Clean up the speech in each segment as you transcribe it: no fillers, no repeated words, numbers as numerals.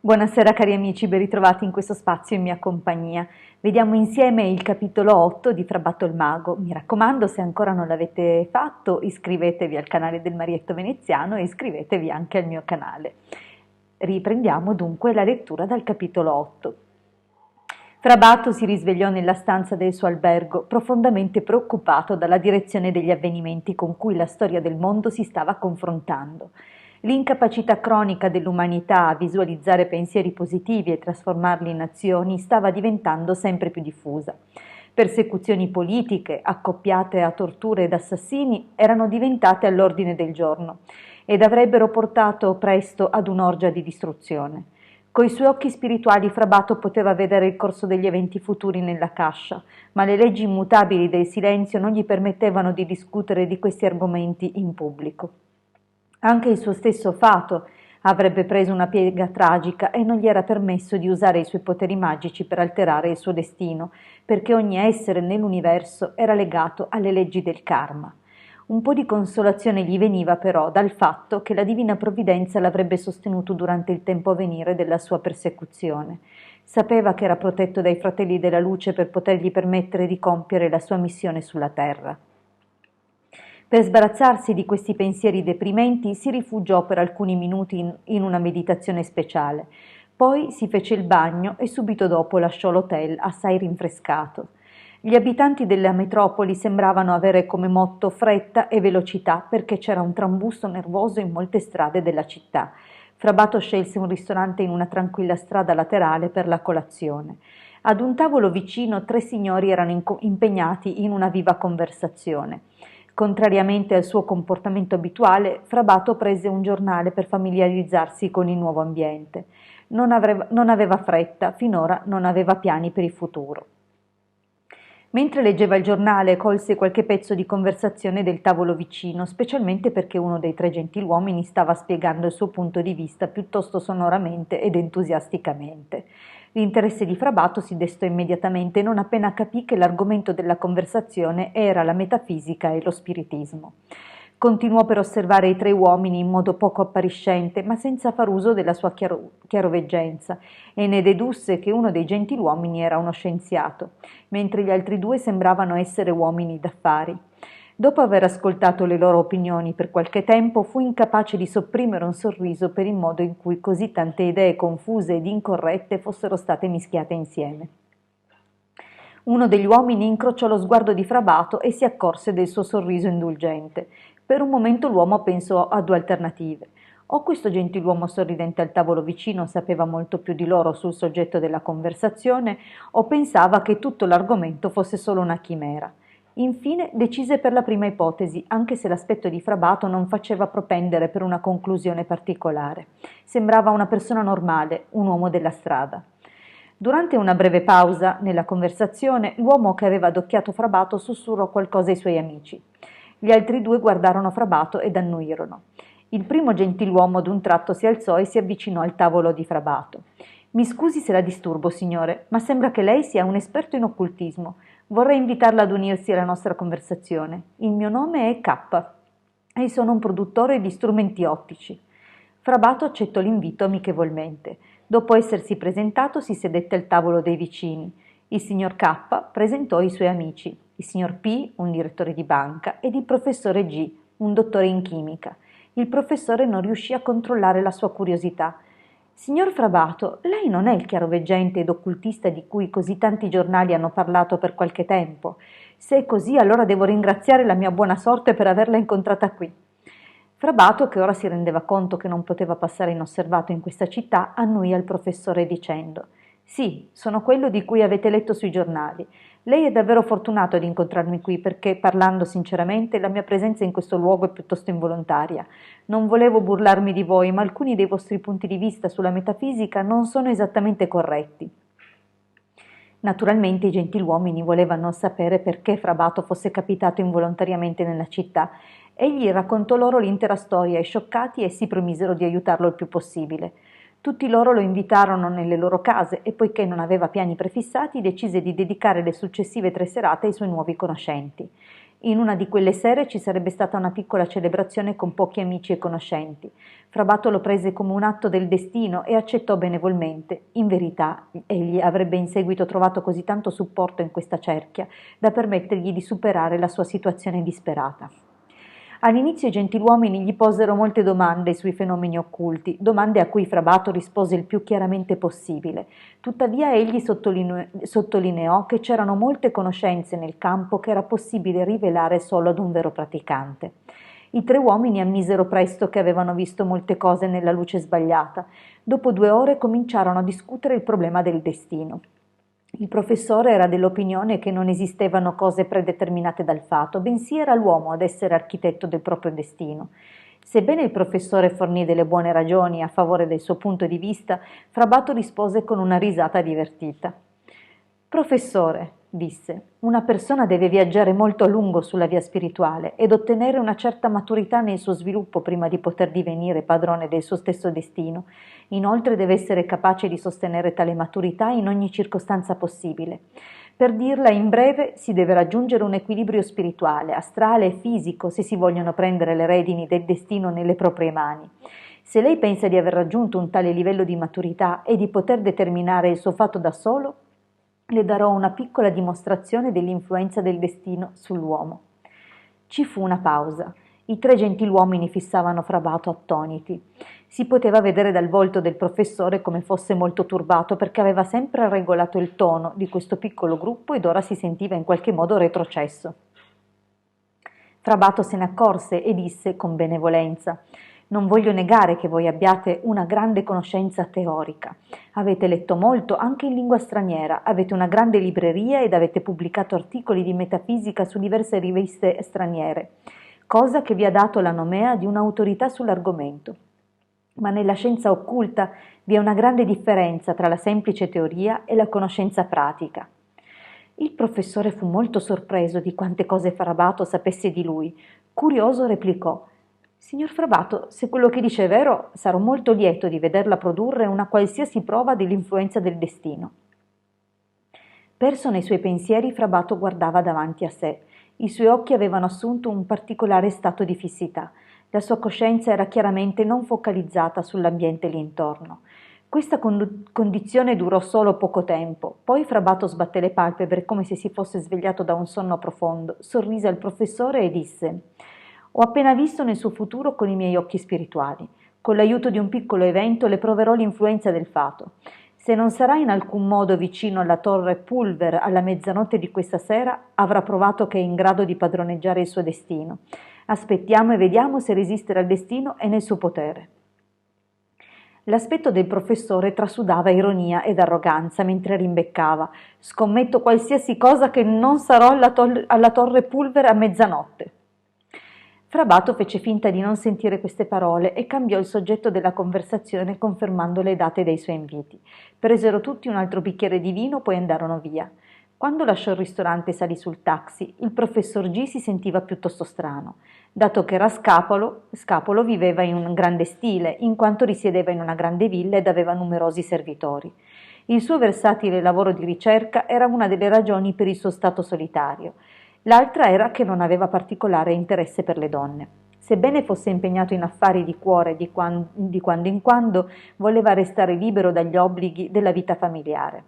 Buonasera cari amici, ben ritrovati in questo spazio in mia compagnia. Vediamo insieme il capitolo 8 di Frabato il Mago. Mi raccomando, se ancora non l'avete fatto, iscrivetevi al canale del Marietto Veneziano e iscrivetevi anche al mio canale. Riprendiamo dunque la lettura dal capitolo 8. Frabato si risvegliò nella stanza del suo albergo, profondamente preoccupato dalla direzione degli avvenimenti con cui la storia del mondo si stava confrontando. L'incapacità cronica dell'umanità a visualizzare pensieri positivi e trasformarli in azioni stava diventando sempre più diffusa. Persecuzioni politiche, accoppiate a torture ed assassini, erano diventate all'ordine del giorno ed avrebbero portato presto ad un'orgia di distruzione. Coi suoi occhi spirituali Frabato poteva vedere il corso degli eventi futuri nella cascia, ma le leggi immutabili del silenzio non gli permettevano di discutere di questi argomenti in pubblico. Anche il suo stesso fato avrebbe preso una piega tragica e non gli era permesso di usare i suoi poteri magici per alterare il suo destino, perché ogni essere nell'universo era legato alle leggi del karma. Un po' di consolazione gli veniva però dal fatto che la divina provvidenza l'avrebbe sostenuto durante il tempo a venire della sua persecuzione. Sapeva che era protetto dai fratelli della luce per potergli permettere di compiere la sua missione sulla terra. Per sbarazzarsi di questi pensieri deprimenti si rifugiò per alcuni minuti in una meditazione speciale. Poi si fece il bagno e subito dopo lasciò l'hotel assai rinfrescato. Gli abitanti della metropoli sembravano avere come motto fretta e velocità perché c'era un trambusto nervoso in molte strade della città. Frabato scelse un ristorante in una tranquilla strada laterale per la colazione. Ad un tavolo vicino 3 signori erano impegnati in una viva conversazione. Contrariamente al suo comportamento abituale, Frabato prese un giornale per familiarizzarsi con il nuovo ambiente. Non aveva fretta, finora non aveva piani per il futuro. Mentre leggeva il giornale colse qualche pezzo di conversazione del tavolo vicino, specialmente perché uno dei 3 gentiluomini stava spiegando il suo punto di vista piuttosto sonoramente ed entusiasticamente. L'interesse di Frabato si destò immediatamente non appena capì che l'argomento della conversazione era la metafisica e lo spiritismo. Continuò per osservare i 3 uomini in modo poco appariscente, ma senza far uso della sua chiaroveggenza, e ne dedusse che uno dei gentiluomini era uno scienziato, mentre gli altri 2 sembravano essere uomini d'affari. Dopo aver ascoltato le loro opinioni per qualche tempo, fu incapace di sopprimere un sorriso per il modo in cui così tante idee confuse ed incorrette fossero state mischiate insieme. Uno degli uomini incrociò lo sguardo di Frabato e si accorse del suo sorriso indulgente. Per un momento l'uomo pensò a 2 alternative. O questo gentiluomo sorridente al tavolo vicino sapeva molto più di loro sul soggetto della conversazione, o pensava che tutto l'argomento fosse solo una chimera. Infine decise per la prima ipotesi, anche se l'aspetto di Frabato non faceva propendere per una conclusione particolare. Sembrava una persona normale, un uomo della strada. Durante una breve pausa nella conversazione, l'uomo che aveva adocchiato Frabato sussurrò qualcosa ai suoi amici. Gli altri 2 guardarono Frabato ed annuirono. Il primo gentiluomo d'un tratto si alzò e si avvicinò al tavolo di Frabato. «Mi scusi se la disturbo, signore, ma sembra che lei sia un esperto in occultismo. Vorrei invitarla ad unirsi alla nostra conversazione. Il mio nome è K e sono un produttore di strumenti ottici». Frabato accettò l'invito amichevolmente. Dopo essersi presentato si sedette al tavolo dei vicini. Il signor K presentò i suoi amici, il signor P, un direttore di banca, ed il professore G, un dottore in chimica. Il professore non riuscì a controllare la sua curiosità. «Signor Frabato, lei non è il chiaroveggente ed occultista di cui così tanti giornali hanno parlato per qualche tempo? Se è così, allora devo ringraziare la mia buona sorte per averla incontrata qui». Frabato, che ora si rendeva conto che non poteva passare inosservato in questa città, annuì al professore dicendo: «Sì, sono quello di cui avete letto sui giornali. Lei è davvero fortunato ad incontrarmi qui perché, parlando sinceramente, la mia presenza in questo luogo è piuttosto involontaria. Non volevo burlarmi di voi, ma alcuni dei vostri punti di vista sulla metafisica non sono esattamente corretti». Naturalmente i gentiluomini volevano sapere perché Frabato fosse capitato involontariamente nella città. Egli raccontò loro l'intera storia e, scioccati, essi promisero di aiutarlo il più possibile. Tutti loro lo invitarono nelle loro case e, poiché non aveva piani prefissati, decise di dedicare le successive 3 serate ai suoi nuovi conoscenti. In una di quelle sere ci sarebbe stata una piccola celebrazione con pochi amici e conoscenti. Fra Bato lo prese come un atto del destino e accettò benevolmente. In verità, egli avrebbe in seguito trovato così tanto supporto in questa cerchia da permettergli di superare la sua situazione disperata. All'inizio i gentiluomini gli posero molte domande sui fenomeni occulti, domande a cui Fra Bato rispose il più chiaramente possibile. Tuttavia egli sottolineò che c'erano molte conoscenze nel campo che era possibile rivelare solo ad un vero praticante. I tre uomini ammisero presto che avevano visto molte cose nella luce sbagliata. Dopo 2 ore cominciarono a discutere il problema del destino. Il professore era dell'opinione che non esistevano cose predeterminate dal fato, bensì era l'uomo ad essere architetto del proprio destino. Sebbene il professore fornì delle buone ragioni a favore del suo punto di vista, Fra Bato rispose con una risata divertita. «Professore», disse, «una persona deve viaggiare molto a lungo sulla via spirituale ed ottenere una certa maturità nel suo sviluppo prima di poter divenire padrone del suo stesso destino. Inoltre deve essere capace di sostenere tale maturità in ogni circostanza possibile. Per dirla in breve, si deve raggiungere un equilibrio spirituale, astrale e fisico se si vogliono prendere le redini del destino nelle proprie mani. Se lei pensa di aver raggiunto un tale livello di maturità e di poter determinare il suo fatto da solo, le darò una piccola dimostrazione dell'influenza del destino sull'uomo». Ci fu una pausa. I 3 gentiluomini fissavano Fra Bato attoniti. Si poteva vedere dal volto del professore come fosse molto turbato perché aveva sempre regolato il tono di questo piccolo gruppo ed ora si sentiva in qualche modo retrocesso. Fra Bato se ne accorse e disse con benevolenza: «Non voglio negare che voi abbiate una grande conoscenza teorica. Avete letto molto anche in lingua straniera, avete una grande libreria ed avete pubblicato articoli di metafisica su diverse riviste straniere, cosa che vi ha dato la nomea di un'autorità sull'argomento. Ma nella scienza occulta vi è una grande differenza tra la semplice teoria e la conoscenza pratica». Il professore fu molto sorpreso di quante cose Fra Bato sapesse di lui. Curioso replicò: «Signor Fra Bato, se quello che dice è vero, sarò molto lieto di vederla produrre una qualsiasi prova dell'influenza del destino». Perso nei suoi pensieri, Fra Bato guardava davanti a sé. I suoi occhi avevano assunto un particolare stato di fissità. La sua coscienza era chiaramente non focalizzata sull'ambiente lì intorno. Questa condizione durò solo poco tempo. Poi Fra Bato sbatté le palpebre come se si fosse svegliato da un sonno profondo, sorrise al professore e disse: «Ho appena visto nel suo futuro con i miei occhi spirituali. Con l'aiuto di un piccolo evento le proverò l'influenza del fato. Se non sarà in alcun modo vicino alla torre Pulver alla mezzanotte di questa sera, avrà provato che è in grado di padroneggiare il suo destino. Aspettiamo e vediamo se resistere al destino è nel suo potere». L'aspetto del professore trasudava ironia ed arroganza mentre rimbeccava: «Scommetto qualsiasi cosa che non sarò alla torre Pulver a mezzanotte». Fra Bato fece finta di non sentire queste parole e cambiò il soggetto della conversazione confermando le date dei suoi inviti. Presero tutti un altro bicchiere di vino, poi andarono via. Quando lasciò il ristorante e salì sul taxi, il professor G si sentiva piuttosto strano. Dato che era Scapolo viveva in un grande stile, in quanto risiedeva in una grande villa ed aveva numerosi servitori. Il suo versatile lavoro di ricerca era una delle ragioni per il suo stato solitario. L'altra era che non aveva particolare interesse per le donne. Sebbene fosse impegnato in affari di cuore di quando in quando, voleva restare libero dagli obblighi della vita familiare.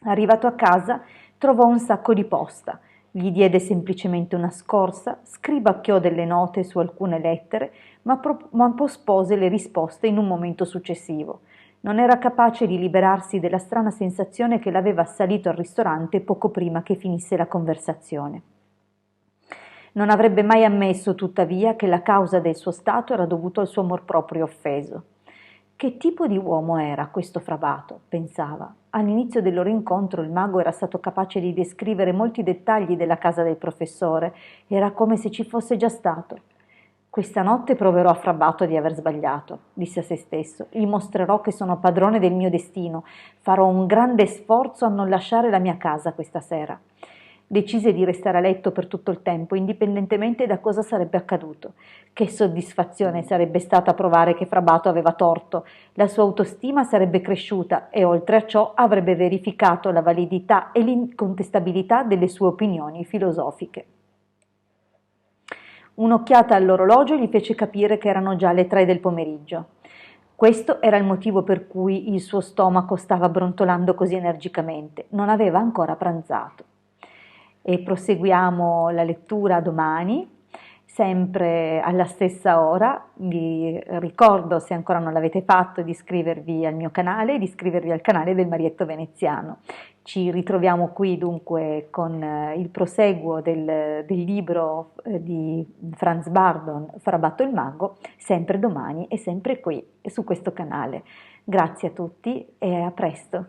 Arrivato a casa, trovò un sacco di posta. Gli diede semplicemente una scorsa, scribacchiò delle note su alcune lettere, ma pospose le risposte in un momento successivo. Non era capace di liberarsi della strana sensazione che l'aveva assalito al ristorante poco prima che finisse la conversazione. Non avrebbe mai ammesso, tuttavia, che la causa del suo stato era dovuto al suo amor proprio offeso. Che tipo di uomo era questo Fra Bato? Pensava. All'inizio del loro incontro il mago era stato capace di descrivere molti dettagli della casa del professore. Era come se ci fosse già stato. «Questa notte proverò a Fra Bato di aver sbagliato», disse a se stesso. «Gli mostrerò che sono padrone del mio destino. Farò un grande sforzo a non lasciare la mia casa questa sera». Decise di restare a letto per tutto il tempo, indipendentemente da cosa sarebbe accaduto. Che soddisfazione sarebbe stata provare che Fra Bato aveva torto. La sua autostima sarebbe cresciuta e oltre a ciò avrebbe verificato la validità e l'incontestabilità delle sue opinioni filosofiche. Un'occhiata all'orologio gli fece capire che erano già le 3 del pomeriggio. Questo era il motivo per cui il suo stomaco stava brontolando così energicamente. Non aveva ancora pranzato. E proseguiamo la lettura domani, sempre alla stessa ora. Vi ricordo, se ancora non l'avete fatto, di iscrivervi al mio canale e di iscrivervi al canale del Marietto Veneziano. Ci ritroviamo qui dunque con il proseguo del libro di Franz Bardon, Frabatto il mago, sempre domani e sempre qui su questo canale. Grazie a tutti e a presto.